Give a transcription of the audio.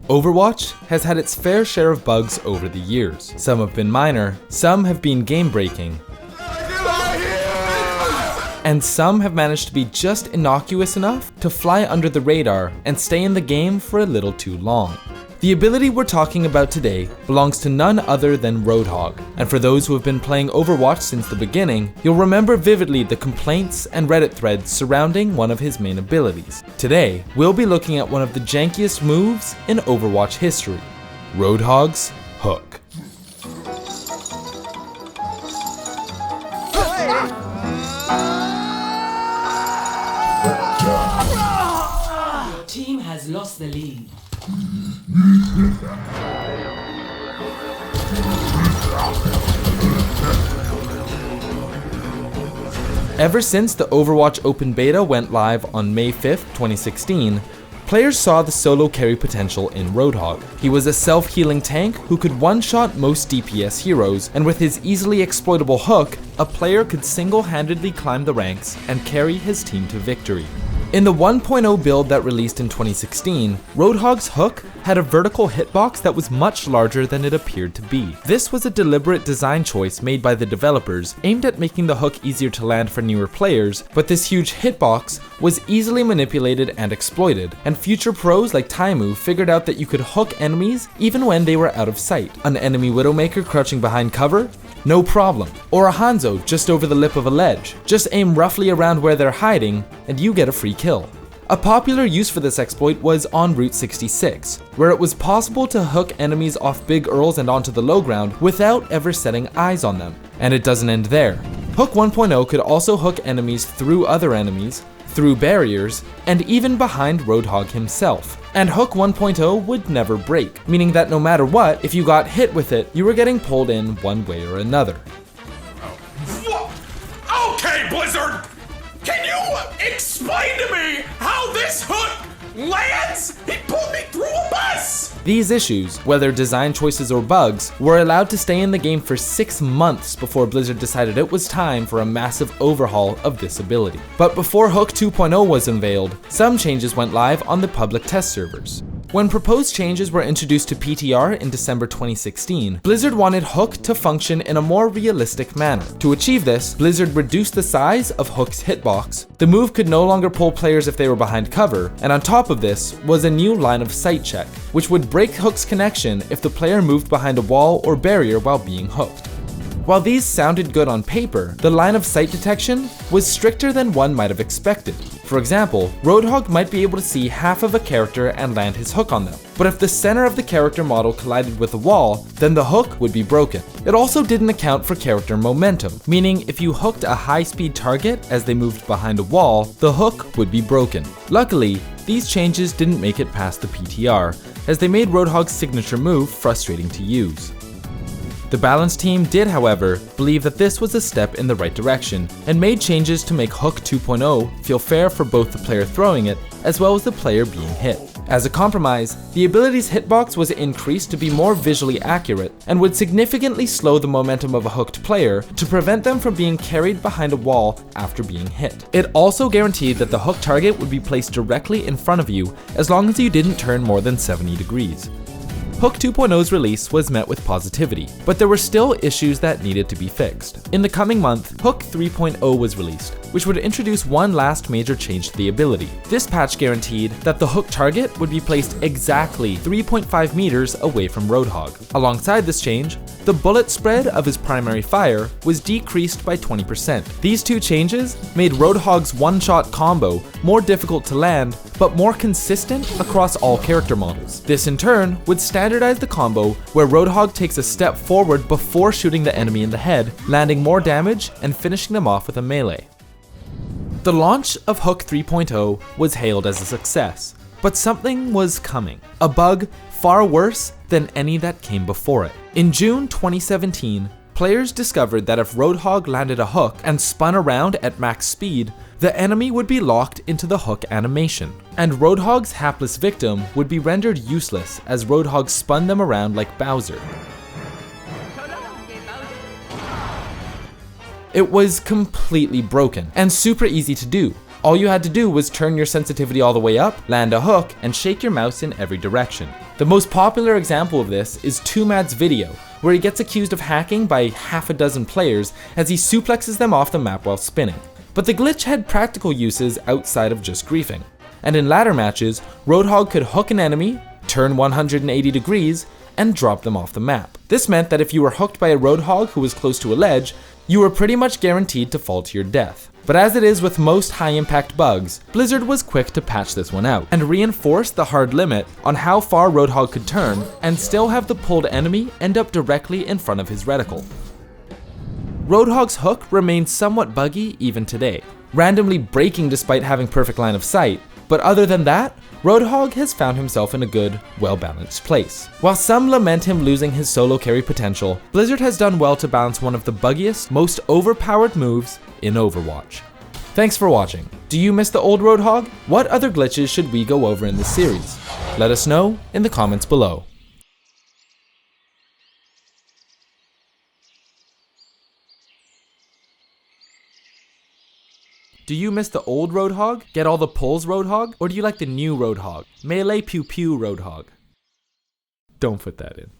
Overwatch has had its fair share of bugs over the years. Some have been minor, some have been game-breaking, and some have managed to be just innocuous enough to fly under the radar and stay in the game for a little too long. The ability we're talking about today belongs to none other than Roadhog, and for those who have been playing Overwatch since the beginning, you'll remember vividly the complaints and Reddit threads surrounding one of his main abilities. Today, we'll be looking at one of the jankiest moves in Overwatch history, Roadhog's Hook. Your team has lost the lead. Ever since the Overwatch Open Beta went live on May 5th, 2016, players saw the solo carry potential in Roadhog. He was a self-healing tank who could one-shot most DPS heroes, and with his easily exploitable hook, a player could single-handedly climb the ranks and carry his team to victory. In the 1.0 build that released in 2016, Roadhog's hook had a vertical hitbox that was much larger than it appeared to be. This was a deliberate design choice made by the developers aimed at making the hook easier to land for newer players, but this huge hitbox was easily manipulated and exploited, and future pros like Taimu figured out that you could hook enemies even when they were out of sight. An enemy Widowmaker crouching behind cover? No problem. Or a Hanzo just over the lip of a ledge. Just aim roughly around where they're hiding, and you get a free kill. A popular use for this exploit was on Route 66, where it was possible to hook enemies off big earls and onto the low ground without ever setting eyes on them. And it doesn't end there. Hook 1.0 could also hook enemies through other enemies, through barriers, and even behind Roadhog himself. And Hook 1.0 would never break, meaning that no matter what, if you got hit with it, you were getting pulled in one way or another. Okay, Blizzard! Can you explain to me how this hook lands? He pulled me through a bus! These issues, whether design choices or bugs, were allowed to stay in the game for 6 months before Blizzard decided it was time for a massive overhaul of this ability. But before Hook 2.0 was unveiled, some changes went live on the public test servers. When proposed changes were introduced to PTR in December 2016, Blizzard wanted Hook to function in a more realistic manner. To achieve this, Blizzard reduced the size of Hook's hitbox. The move could no longer pull players if they were behind cover, and on top of this was a new line of sight check, which would break Hook's connection if the player moved behind a wall or barrier while being hooked. While these sounded good on paper, the line of sight detection was stricter than one might have expected. For example, Roadhog might be able to see half of a character and land his hook on them, but if the center of the character model collided with a wall, then the hook would be broken. It also didn't account for character momentum, meaning if you hooked a high-speed target as they moved behind a wall, the hook would be broken. Luckily, these changes didn't make it past the PTR, as they made Roadhog's signature move frustrating to use. The Balance team did, however, believe that this was a step in the right direction, and made changes to make Hook 2.0 feel fair for both the player throwing it, as well as the player being hit. As a compromise, the ability's hitbox was increased to be more visually accurate, and would significantly slow the momentum of a hooked player to prevent them from being carried behind a wall after being hit. It also guaranteed that the hook target would be placed directly in front of you as long as you didn't turn more than 70 degrees. Hook 2.0's release was met with positivity, but there were still issues that needed to be fixed. In the coming month, Hook 3.0 was released, which would introduce one last major change to the ability. This patch guaranteed that the hook target would be placed exactly 3.5 meters away from Roadhog. Alongside this change, the bullet spread of his primary fire was decreased by 20%. These two changes made Roadhog's one-shot combo more difficult to land, but more consistent across all character models. This in turn would standardize the combo where Roadhog takes a step forward before shooting the enemy in the head, landing more damage and finishing them off with a melee. The launch of Hook 3.0 was hailed as a success, but something was coming. A bug far worse than any that came before it. In June 2017, players discovered that if Roadhog landed a hook and spun around at max speed, the enemy would be locked into the hook animation, and Roadhog's hapless victim would be rendered useless as Roadhog spun them around like Bowser. It was completely broken and super easy to do. All you had to do was turn your sensitivity all the way up, land a hook, and shake your mouse in every direction. The most popular example of this is 2Mad's video, where he gets accused of hacking by half a dozen players as he suplexes them off the map while spinning. But the glitch had practical uses outside of just griefing. And in ladder matches, Roadhog could hook an enemy, turn 180 degrees, and drop them off the map. This meant that if you were hooked by a Roadhog who was close to a ledge, you were pretty much guaranteed to fall to your death. But as it is with most high-impact bugs, Blizzard was quick to patch this one out, and reinforce the hard limit on how far Roadhog could turn, and still have the pulled enemy end up directly in front of his reticle. Roadhog's hook remains somewhat buggy even today, randomly breaking despite having perfect line of sight, but other than that, Roadhog has found himself in a good, well-balanced place. While some lament him losing his solo carry potential, Blizzard has done well to balance one of the buggiest, most overpowered moves in Overwatch. Thanks for watching. Do you miss the old Roadhog? What other glitches should we go over in this series? Let us know in the comments below. Do you miss the old Roadhog? Get all the pulls Roadhog? Or do you like the new Roadhog? Melee pew pew Roadhog? Don't put that in.